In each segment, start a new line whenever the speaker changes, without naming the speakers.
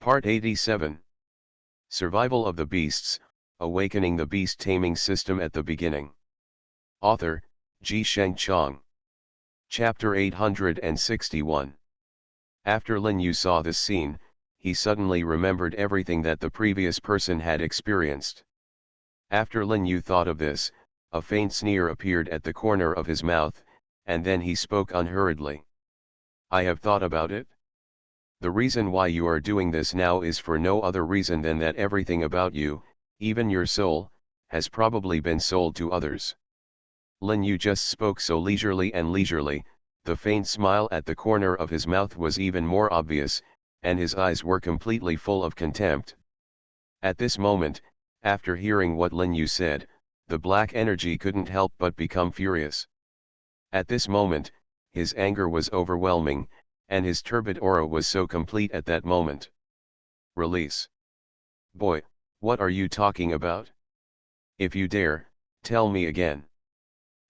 Part 87. Survival of the Beasts, Awakening the Beast Taming System at the Beginning. Author, Ji Sheng Chong. Chapter 861. After Lin Yu saw this scene, he suddenly remembered everything that the previous person had experienced. After Lin Yu thought of this, a faint sneer appeared at the corner of his mouth, and then he spoke unhurriedly. I have thought about it. The reason why you are doing this now is for no other reason than that everything about you, even your soul, has probably been sold to others. Lin Yu just spoke so leisurely, the faint smile at the corner of his mouth was even more obvious, and his eyes were completely full of contempt. At this moment, after hearing what Lin Yu said, the black energy couldn't help but become furious. At this moment, his anger was overwhelming, and his turbid aura was so complete at that moment. Release. Boy, what are you talking about? If you dare, tell me again.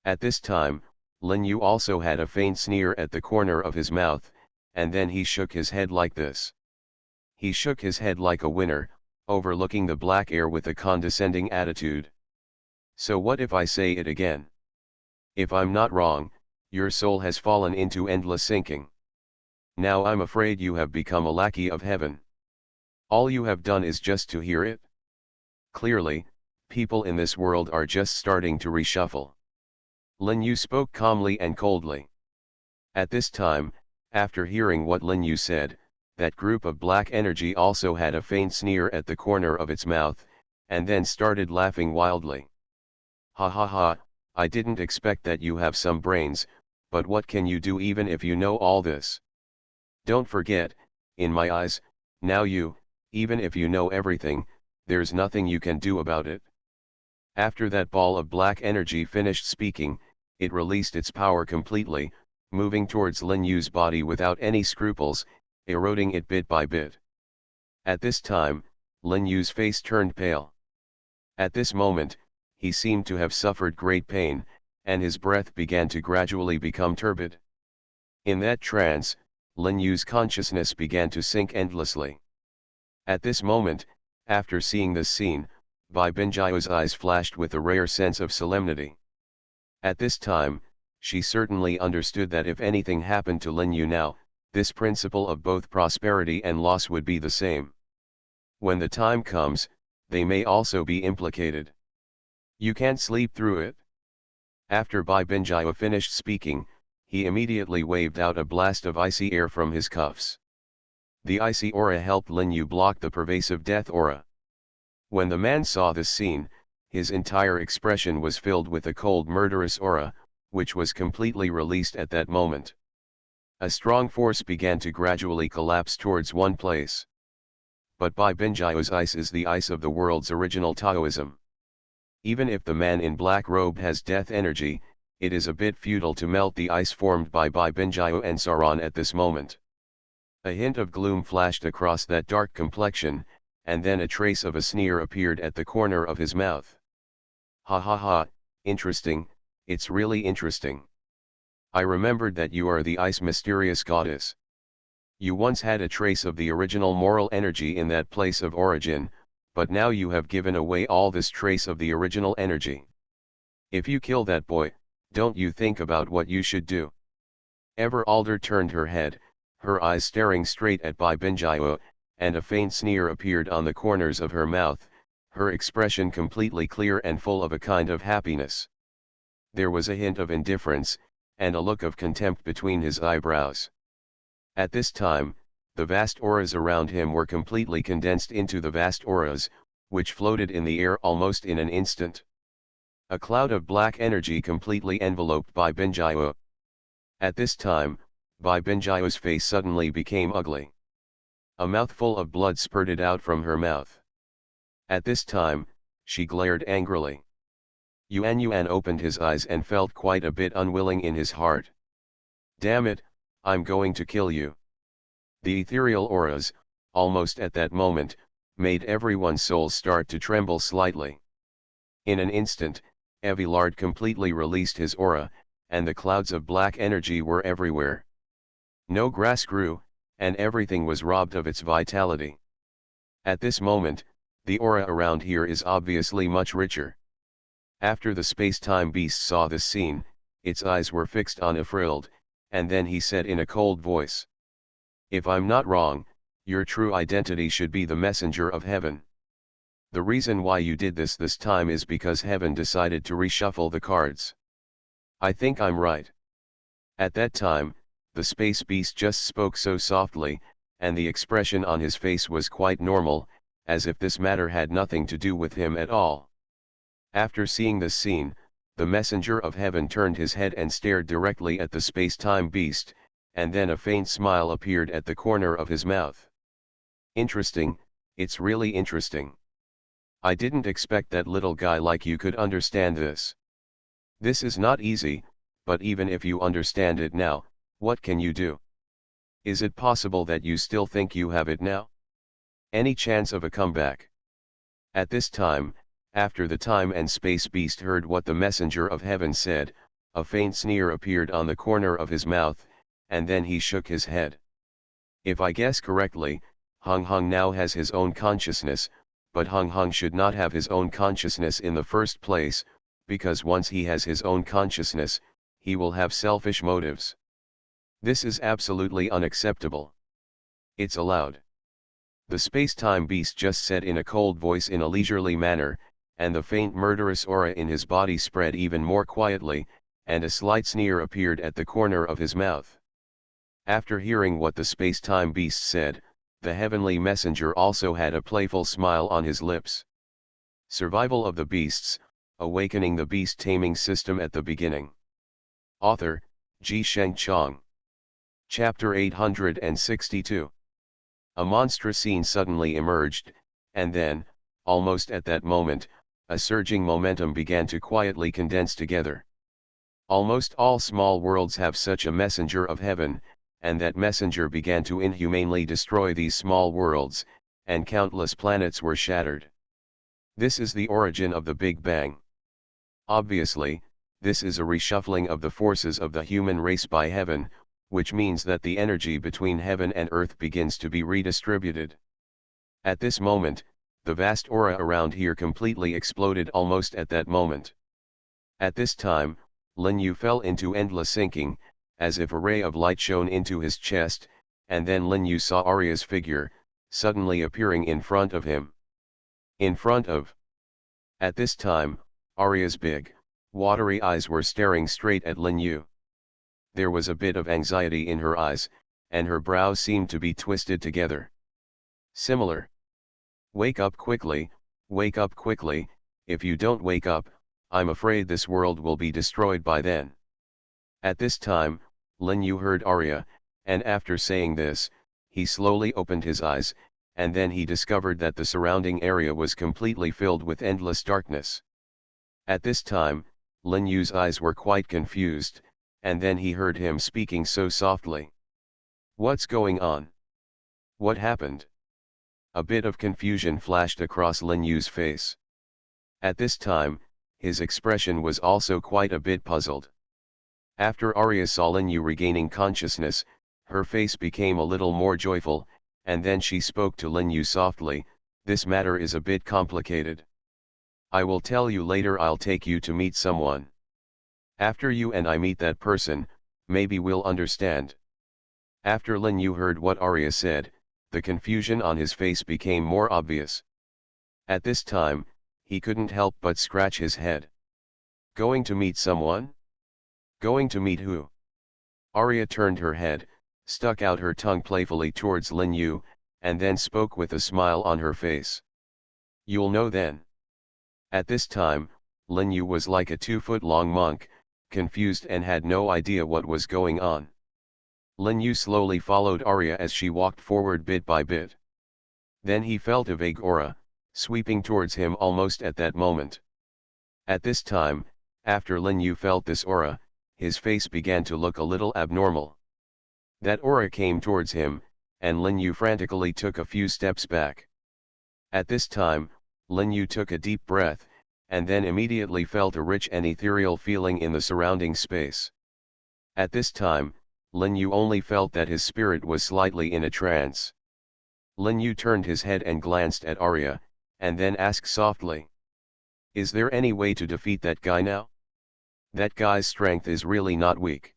At this time, Lin Yu also had a faint sneer at the corner of his mouth, and then he shook his head like this. He shook his head like a winner, overlooking the black air with a condescending attitude. So what if I say it again? If I'm not wrong, your soul has fallen into endless sinking. Now I'm afraid you have become a lackey of heaven. All you have done is just to hear it. Clearly, people in this world are just starting to reshuffle. Lin Yu spoke calmly and coldly. At this time, after hearing what Lin Yu said, that group of black energy also had a faint sneer at the corner of its mouth, and then started laughing wildly. Ha ha ha, I didn't expect that you have some brains, but what can you do even if you know all this? Don't forget, in my eyes, now even if you know everything, there's nothing you can do about it. After that ball of black energy finished speaking, it released its power completely, moving towards Lin Yu's body without any scruples, eroding it bit by bit. At this time, Lin Yu's face turned pale. At this moment, he seemed to have suffered great pain, and his breath began to gradually become turbid. In that trance, Lin Yu's consciousness began to sink endlessly. At this moment, after seeing this scene, Bai Binjiao's eyes flashed with a rare sense of solemnity. At this time, she certainly understood that if anything happened to Lin Yu now, this principle of both prosperity and loss would be the same. When the time comes, they may also be implicated. You can't sleep through it. After Bai Binjiao finished speaking, he immediately waved out a blast of icy air from his cuffs. The icy aura helped Lin Yu block the pervasive death aura. When the man saw this scene, his entire expression was filled with a cold murderous aura, which was completely released at that moment. A strong force began to gradually collapse towards one place. But Bai Binjiao's ice is the ice of the world's original Taoism. Even if the man in black robe has death energy, it is a bit futile to melt the ice formed by Bai Binjiao and Saran at this moment. A hint of gloom flashed across that dark complexion, and then a trace of a sneer appeared at the corner of his mouth. Ha ha ha, interesting, it's really interesting. I remembered that you are the ice mysterious goddess. You once had a trace of the original moral energy in that place of origin, but now you have given away all this trace of the original energy. If you kill that boy, don't you think about what you should do? Everalder turned her head, her eyes staring straight at Bai Binjiao, and a faint sneer appeared on the corners of her mouth, her expression completely clear and full of a kind of happiness. There was a hint of indifference, and a look of contempt between his eyebrows. At this time, the vast auras around him were completely condensed into the vast auras, which floated in the air almost in an instant. A cloud of black energy completely enveloped Bai Binjiao. At this time, Bai Binjiao's face suddenly became ugly. A mouthful of blood spurted out from her mouth. At this time, she glared angrily. Yuan opened his eyes and felt quite a bit unwilling in his heart. Damn it, I'm going to kill you. The ethereal auras, almost at that moment, made everyone's soul start to tremble slightly. In an instant, Evillard completely released his aura, and the clouds of black energy were everywhere. No grass grew, and everything was robbed of its vitality. At this moment, the aura around here is obviously much richer. After the space-time beast saw this scene, its eyes were fixed on Ifrild, and then he said in a cold voice, "If I'm not wrong, your true identity should be the messenger of heaven. The reason why you did this time is because heaven decided to reshuffle the cards. I think I'm right." At that time, the space beast just spoke so softly, and the expression on his face was quite normal, as if this matter had nothing to do with him at all. After seeing this scene, the messenger of heaven turned his head and stared directly at the space-time beast, and then a faint smile appeared at the corner of his mouth. "Interesting, it's really interesting. I didn't expect that little guy like you could understand this. This is not easy, but even if you understand it now, what can you do? Is it possible that you still think you have it now? Any chance of a comeback?" At this time, after the time and space beast heard what the messenger of heaven said, a faint sneer appeared on the corner of his mouth, and then he shook his head. "If I guess correctly, Hung Hung now has his own consciousness, but Hung Hung should not have his own consciousness in the first place, because once he has his own consciousness, he will have selfish motives. This is absolutely unacceptable. It's allowed." The space-time beast just said in a cold voice in a leisurely manner, and the faint murderous aura in his body spread even more quietly, and a slight sneer appeared at the corner of his mouth. After hearing what the space-time beast said, the heavenly messenger also had a playful smile on his lips. Survival of the Beasts, Awakening the Beast Taming System at the Beginning. Author, Ji Sheng Chong. Chapter 862. A monstrous scene suddenly emerged, and then, almost at that moment, a surging momentum began to quietly condense together. Almost all small worlds have such a messenger of heaven, and that messenger began to inhumanely destroy these small worlds, and countless planets were shattered. This is the origin of the Big Bang. Obviously, this is a reshuffling of the forces of the human race by heaven, which means that the energy between heaven and earth begins to be redistributed. At this moment, the vast aura around here completely exploded almost at that moment. At this time, Lin Yu fell into endless sinking, as if a ray of light shone into his chest, and then Lin Yu saw Arya's figure, suddenly appearing in front of him. In front of. At this time, Arya's big, watery eyes were staring straight at Lin Yu. There was a bit of anxiety in her eyes, and her brows seemed to be twisted together. Similar. Wake up quickly, if you don't wake up, I'm afraid this world will be destroyed by then." At this time, Lin Yu heard Arya, and after saying this, he slowly opened his eyes, and then he discovered that the surrounding area was completely filled with endless darkness. At this time, Lin Yu's eyes were quite confused, and then he heard him speaking so softly. "What's going on? What happened?" A bit of confusion flashed across Lin Yu's face. At this time, his expression was also quite a bit puzzled. After Arya saw Lin Yu regaining consciousness, her face became a little more joyful, and then she spoke to Lin Yu softly, "This matter is a bit complicated. I will tell you later. I'll take you to meet someone. After you and I meet that person, maybe we'll understand." After Lin Yu heard what Arya said, the confusion on his face became more obvious. At this time, he couldn't help but scratch his head. Going to meet someone? Going to meet who? Arya turned her head, stuck out her tongue playfully towards Lin Yu, and then spoke with a smile on her face. "You'll know then." At this time, Lin Yu was like a 2-foot-long monk, confused and had no idea what was going on. Lin Yu slowly followed Arya as she walked forward bit by bit. Then he felt a vague aura, sweeping towards him almost at that moment. At this time, after Lin Yu felt this aura, his face began to look a little abnormal. That aura came towards him, and Lin Yu frantically took a few steps back. At this time, Lin Yu took a deep breath, and then immediately felt a rich and ethereal feeling in the surrounding space. At this time, Lin Yu only felt that his spirit was slightly in a trance. Lin Yu turned his head and glanced at Arya, and then asked softly. Is there any way to defeat that guy now? That guy's strength is really not weak.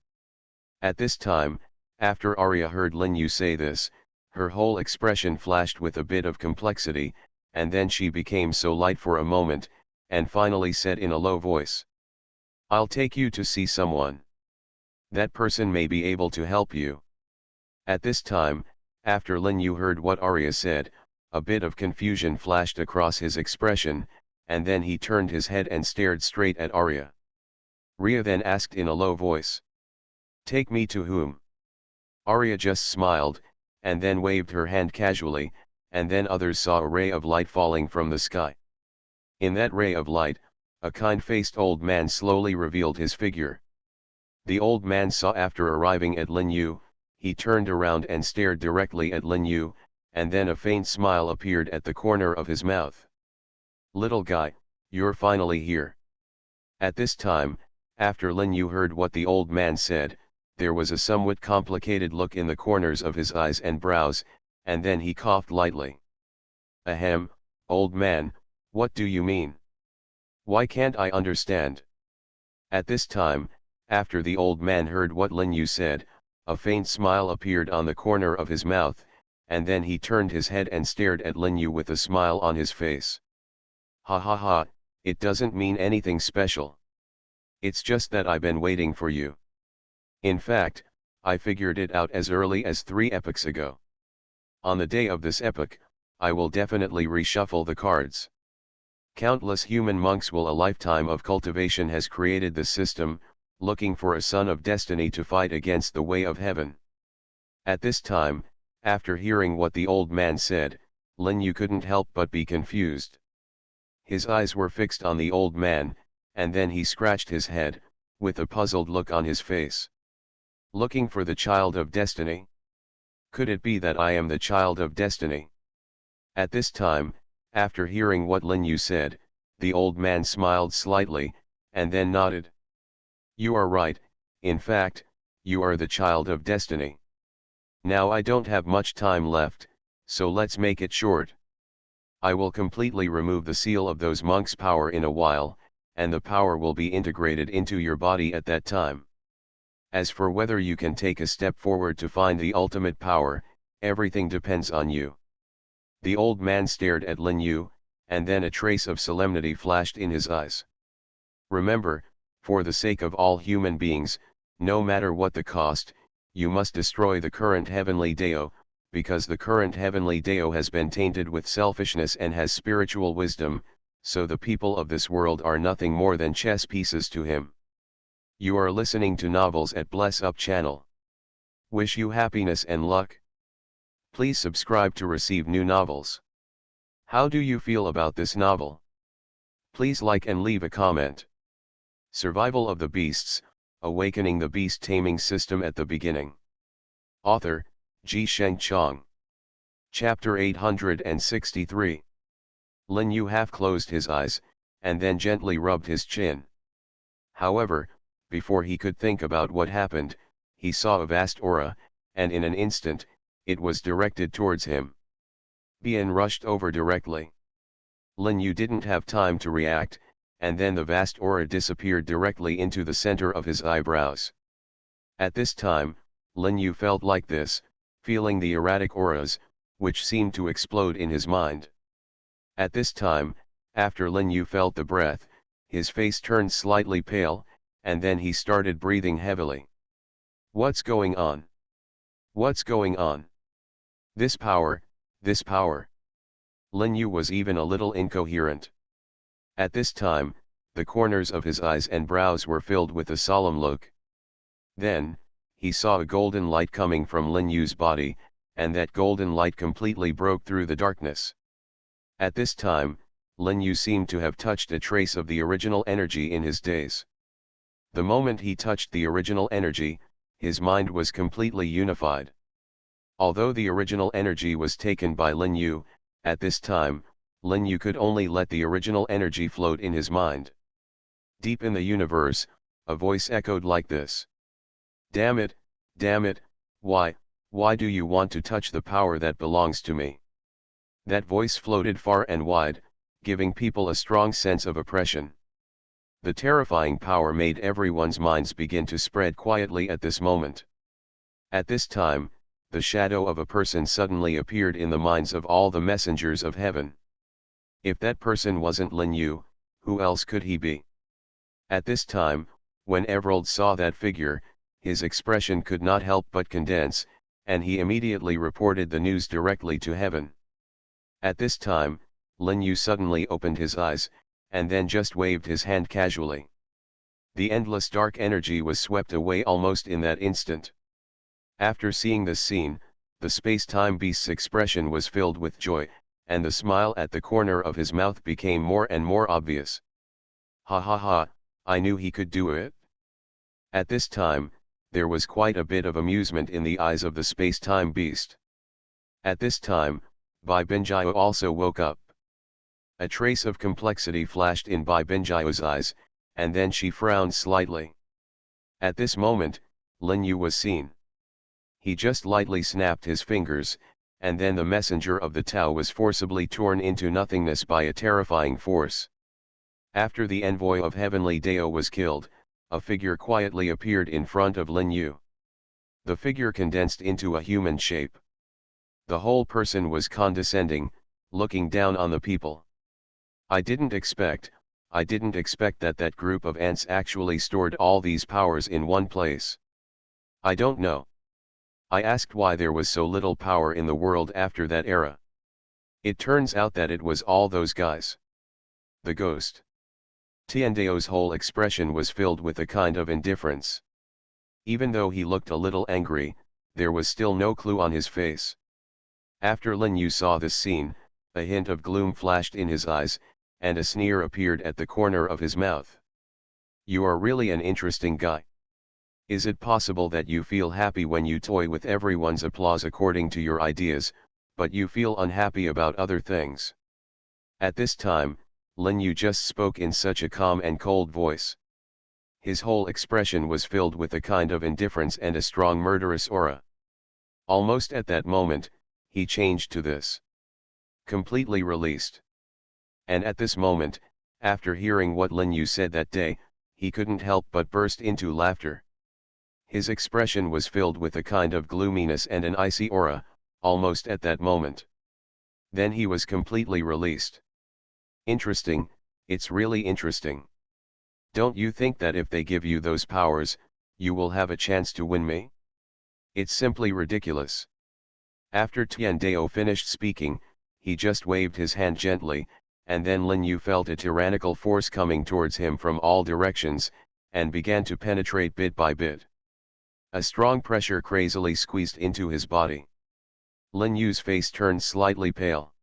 At this time, after Arya heard Lin Yu say this, her whole expression flashed with a bit of complexity, and then she became so light for a moment, and finally said in a low voice. I'll take you to see someone. That person may be able to help you. At this time, after Lin Yu heard what Arya said, a bit of confusion flashed across his expression, and then he turned his head and stared straight at Arya. Rhea then asked in a low voice. Take me to whom? Arya just smiled, and then waved her hand casually, and then others saw a ray of light falling from the sky. In that ray of light, a kind-faced old man slowly revealed his figure. The old man saw after arriving at Lin Yu, he turned around and stared directly at Lin Yu, and then a faint smile appeared at the corner of his mouth. Little guy, you're finally here. At this time, after Lin Yu heard what the old man said, there was a somewhat complicated look in the corners of his eyes and brows, and then he coughed lightly. Ahem, old man, what do you mean? Why can't I understand? At this time, after the old man heard what Lin Yu said, a faint smile appeared on the corner of his mouth, and then he turned his head and stared at Lin Yu with a smile on his face. Ha ha ha, it doesn't mean anything special. It's just that I've been waiting for you. In fact, I figured it out as early as 3 epochs ago. On the day of this epoch, I will definitely reshuffle the cards. Countless human monks will a lifetime of cultivation has created this system, looking for a son of destiny to fight against the way of heaven. At this time, after hearing what the old man said, Lin Yu couldn't help but be confused. His eyes were fixed on the old man, and then he scratched his head, with a puzzled look on his face. Looking for the child of destiny? Could it be that I am the child of destiny? At this time, after hearing what Lin Yu said, the old man smiled slightly, and then nodded. You are right, in fact, you are the child of destiny. Now I don't have much time left, so let's make it short. I will completely remove the seal of those monks' power in a while, and the power will be integrated into your body at that time. As for whether you can take a step forward to find the ultimate power, everything depends on you. The old man stared at Lin Yu, and then a trace of solemnity flashed in his eyes. Remember, for the sake of all human beings, no matter what the cost, you must destroy the current heavenly Dao, because the current heavenly Dao has been tainted with selfishness and has spiritual wisdom, so the people of this world are nothing more than chess pieces to him. You are listening to Novels at Bless Up channel. Wish you happiness and luck. Please subscribe to receive new novels. How do you feel about this novel? Please like and leave a comment. Survival of the Beasts, Awakening the Beast Taming System at the Beginning. Author, Ji Sheng Chong. Chapter 863. Lin Yu half closed his eyes, and then gently rubbed his chin. However, before he could think about what happened, he saw a vast aura, and in an instant, it was directed towards him. Bian rushed over directly. Lin Yu didn't have time to react, and then the vast aura disappeared directly into the center of his eyebrows. At this time, Lin Yu felt like this, feeling the erratic auras, which seemed to explode in his mind. At this time, after Lin Yu felt the breath, his face turned slightly pale, and then he started breathing heavily. What's going on? What's going on? This power, this power. Lin Yu was even a little incoherent. At this time, the corners of his eyes and brows were filled with a solemn look. Then, he saw a golden light coming from Lin Yu's body, and that golden light completely broke through the darkness. At this time, Lin Yu seemed to have touched a trace of the original energy in his days. The moment he touched the original energy, his mind was completely unified. Although the original energy was taken by Lin Yu, at this time, Lin Yu could only let the original energy float in his mind. Deep in the universe, a voice echoed like this. Damn it, why do you want to touch the power that belongs to me? That voice floated far and wide, giving people a strong sense of oppression. The terrifying power made everyone's minds begin to spread quietly at this moment. At this time, the shadow of a person suddenly appeared in the minds of all the messengers of heaven. If that person wasn't Lin Yu, who else could he be? At this time, when Everald saw that figure, his expression could not help but condense, and he immediately reported the news directly to heaven. At this time, Lin Yu suddenly opened his eyes, and then just waved his hand casually. The endless dark energy was swept away almost in that instant. After seeing this scene, the space-time beast's expression was filled with joy, and the smile at the corner of his mouth became more and more obvious. Ha ha ha, I knew he could do it. At this time, there was quite a bit of amusement in the eyes of the space-time beast. At this time, Bai Binjio also woke up. A trace of complexity flashed in Bai Binjio's eyes, and then she frowned slightly. At this moment, Lin Yu was seen. He just lightly snapped his fingers, and then the messenger of the Tao was forcibly torn into nothingness by a terrifying force. After the envoy of Heavenly Dao was killed, a figure quietly appeared in front of Lin Yu. The figure condensed into a human shape. The whole person was condescending, looking down on the people. I didn't expect that group of ants actually stored all these powers in one place. I don't know. I asked why there was so little power in the world after that era. It turns out that it was all those guys. The ghost. Tiandao's whole expression was filled with a kind of indifference. Even though he looked a little angry, there was still no clue on his face. After Lin Yu saw this scene, a hint of gloom flashed in his eyes, and a sneer appeared at the corner of his mouth. You are really an interesting guy. Is it possible that you feel happy when you toy with everyone's applause according to your ideas, but you feel unhappy about other things? At this time, Lin Yu just spoke in such a calm and cold voice. His whole expression was filled with a kind of indifference and a strong murderous aura. Almost at that moment, he changed to this. Completely released. And at this moment, after hearing what Lin Yu said that day, he couldn't help but burst into laughter. His expression was filled with a kind of gloominess and an icy aura, almost at that moment. Then he was completely released. Interesting, it's really interesting. Don't you think that if they give you those powers, you will have a chance to win me? It's simply ridiculous. After Tiandao finished speaking, he just waved his hand gently, and then Lin Yu felt a tyrannical force coming towards him from all directions, and began to penetrate bit by bit. A strong pressure crazily squeezed into his body. Lin Yu's face turned slightly pale.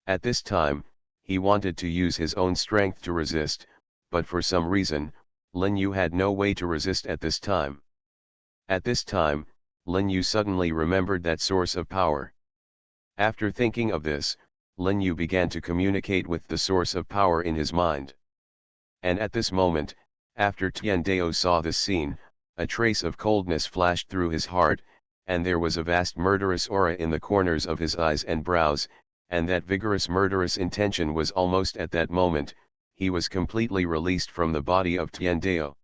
At this time, he wanted to use his own strength to resist, but for some reason, Lin Yu had no way to resist at this time. At this time, Lin Yu suddenly remembered that source of power. After thinking of this, Lin Yu began to communicate with the source of power in his mind. And at this moment, after Tiandao saw this scene, a trace of coldness flashed through his heart, and there was a vast murderous aura in the corners of his eyes and brows, and that vigorous murderous intention was almost at that moment, he was completely released from the body of Tiandao.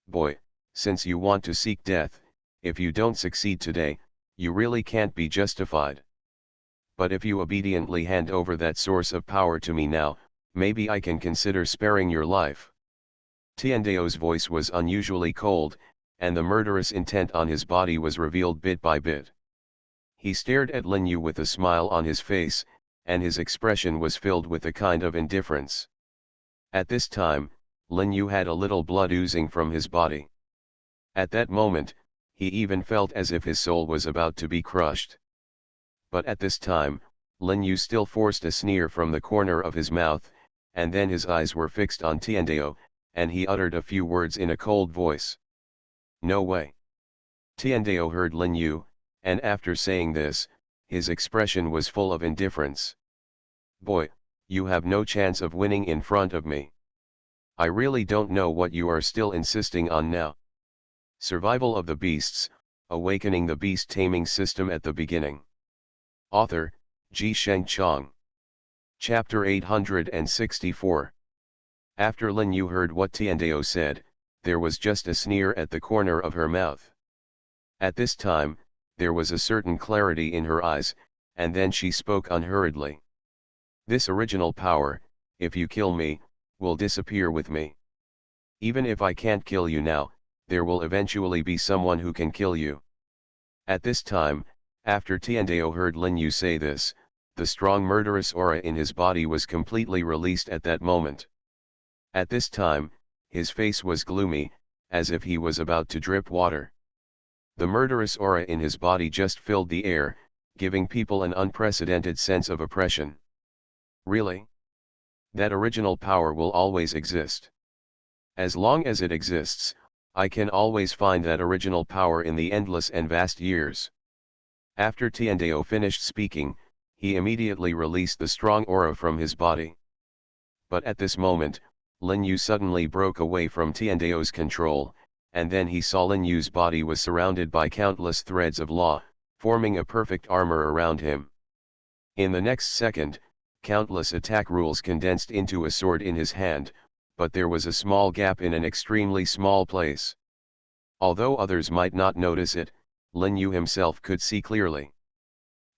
Boy, since you want to seek death, if you don't succeed today, you really can't be justified. But if you obediently hand over that source of power to me now, maybe I can consider sparing your life. Tiandao's voice was unusually cold, and the murderous intent on his body was revealed bit by bit. He stared at Lin Yu with a smile on his face, and his expression was filled with a kind of indifference. At this time, Lin Yu had a little blood oozing from his body. At that moment, he even felt as if his soul was about to be crushed. But at this time, Lin Yu still forced a sneer from the corner of his mouth, and then his eyes were fixed on Tiandao, and he uttered a few words in a cold voice. No way. Tiandao heard Lin Yu, and after saying this, his expression was full of indifference. Boy, you have no chance of winning in front of me. I really don't know what you are still insisting on now. Survival of the Beasts, Awakening the Beast Taming System at the Beginning. Author, Ji Sheng Chong. Chapter 864. After Lin Yu heard what Tiandao said, there was just a sneer at the corner of her mouth. At this time, there was a certain clarity in her eyes, and then she spoke unhurriedly. This original power, if you kill me, will disappear with me. Even if I can't kill you now, there will eventually be someone who can kill you. At this time, after Tiandao heard Lin Yu say this, the strong murderous aura in his body was completely released at that moment. At this time, his face was gloomy, as if he was about to drip water. The murderous aura in his body just filled the air, giving people an unprecedented sense of oppression. Really? That original power will always exist. As long as it exists, I can always find that original power in the endless and vast years. After Tiandao finished speaking, he immediately released the strong aura from his body. But at this moment, Lin Yu suddenly broke away from Tiandao's control, and then he saw Lin Yu's body was surrounded by countless threads of law, forming a perfect armor around him. In the next second, countless attack rules condensed into a sword in his hand, but there was a small gap in an extremely small place. Although others might not notice it, Lin Yu himself could see clearly.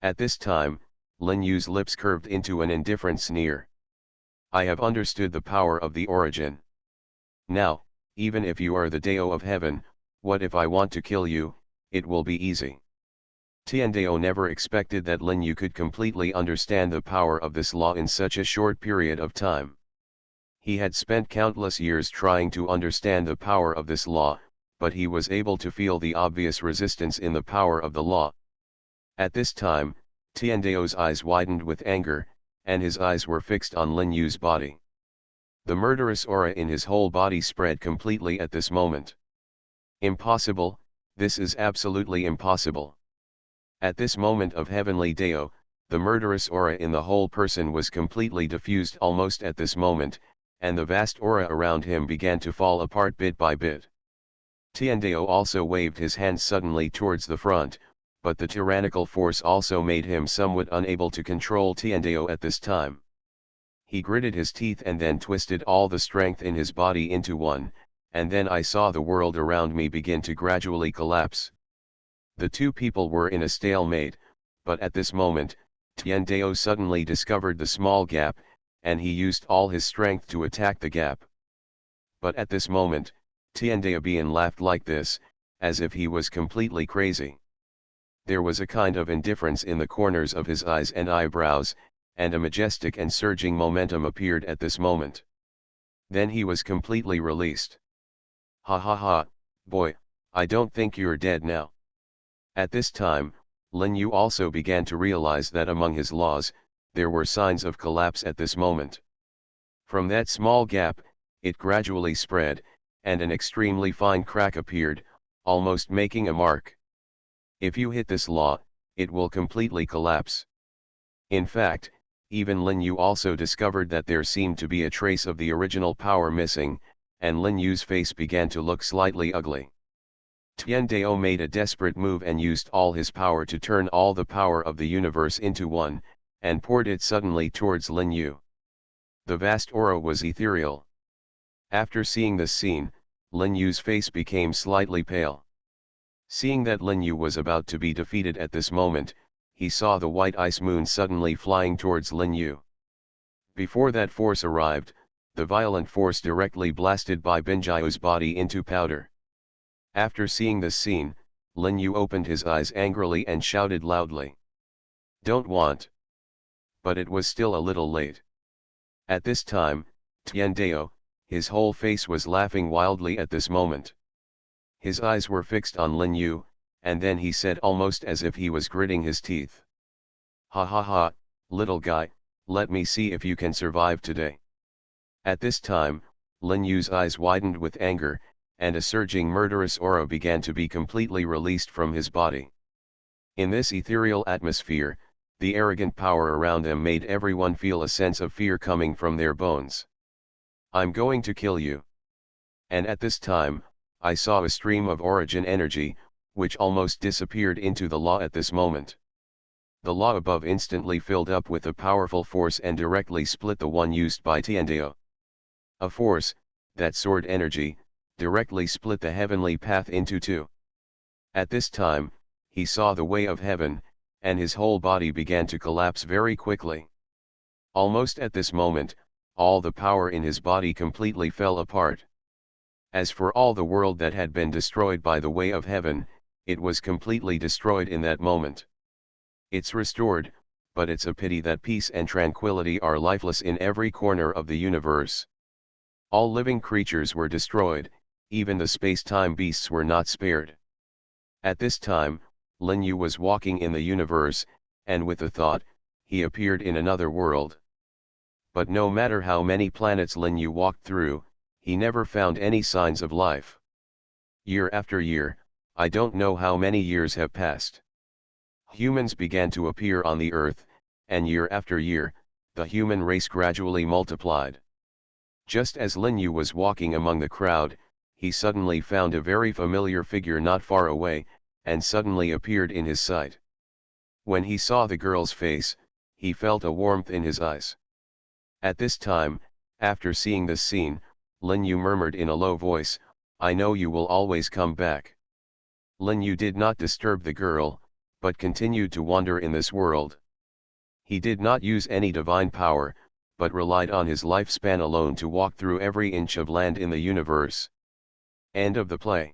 At this time, Lin Yu's lips curved into an indifferent sneer. I have understood the power of the origin. Now, even if you are the Dao of heaven, what if I want to kill you? It will be easy. Tiandao never expected that Lin Yu could completely understand the power of this law in such a short period of time. He had spent countless years trying to understand the power of this law, but he was able to feel the obvious resistance in the power of the law. At this time, Tiandao's eyes widened with anger, and his eyes were fixed on Lin Yu's body. The murderous aura in his whole body spread completely at this moment. Impossible, this is absolutely impossible. At this moment of heavenly Dao, the murderous aura in the whole person was completely diffused almost at this moment, and the vast aura around him began to fall apart bit by bit. Tiandao also waved his hand suddenly towards the front, but the tyrannical force also made him somewhat unable to control Tiandao at this time. He gritted his teeth and then twisted all the strength in his body into one, and then I saw the world around me begin to gradually collapse. The two people were in a stalemate, but at this moment, Tiandao suddenly discovered the small gap, and he used all his strength to attack the gap. But at this moment, Tiandao laughed like this, as if he was completely crazy. There was a kind of indifference in the corners of his eyes and eyebrows, and a majestic and surging momentum appeared at this moment. Then he was completely released. Ha ha ha, boy, I don't think you're dead now. At this time, Lin Yu also began to realize that among his laws, there were signs of collapse at this moment. From that small gap, it gradually spread, and an extremely fine crack appeared, almost making a mark. If you hit this law, it will completely collapse. In fact, even Lin Yu also discovered that there seemed to be a trace of the original power missing, and Lin Yu's face began to look slightly ugly. Tiandao made a desperate move and used all his power to turn all the power of the universe into one, and poured it suddenly towards Lin Yu. The vast aura was ethereal. After seeing this scene, Lin Yu's face became slightly pale. Seeing that Lin Yu was about to be defeated at this moment, he saw the white ice moon suddenly flying towards Lin Yu. Before that force arrived, the violent force directly blasted Bai Binjiu's body into powder. After seeing this scene, Lin Yu opened his eyes angrily and shouted loudly. Don't want. But it was still a little late. At this time, Tiandao, his whole face was laughing wildly at this moment. His eyes were fixed on Lin Yu, and then he said almost as if he was gritting his teeth. Ha ha ha, little guy, let me see if you can survive today. At this time, Lin Yu's eyes widened with anger, and a surging murderous aura began to be completely released from his body. In this ethereal atmosphere, the arrogant power around them made everyone feel a sense of fear coming from their bones. I'm going to kill you. And at this time, I saw a stream of origin energy, which almost disappeared into the law at this moment. The law above instantly filled up with a powerful force and directly split the one used by Tiandio. A force, that sword energy, directly split the heavenly path into two. At this time, he saw the way of heaven, and his whole body began to collapse very quickly. Almost at this moment, all the power in his body completely fell apart. As for all the world that had been destroyed by the way of heaven, it was completely destroyed in that moment. It's restored, but it's a pity that peace and tranquility are lifeless in every corner of the universe. All living creatures were destroyed, even the space-time beasts were not spared. At this time, Lin Yu was walking in the universe, and with a thought, he appeared in another world. But no matter how many planets Lin Yu walked through, he never found any signs of life. Year after year, I don't know how many years have passed. Humans began to appear on the earth, and year after year, the human race gradually multiplied. Just as Lin Yu was walking among the crowd, he suddenly found a very familiar figure not far away, and suddenly appeared in his sight. When he saw the girl's face, he felt a warmth in his eyes. At this time, after seeing this scene, Lin Yu murmured in a low voice, "I know you will always come back." Lin Yu did not disturb the girl, but continued to wander in this world. He did not use any divine power, but relied on his lifespan alone to walk through every inch of land in the universe. End of the play.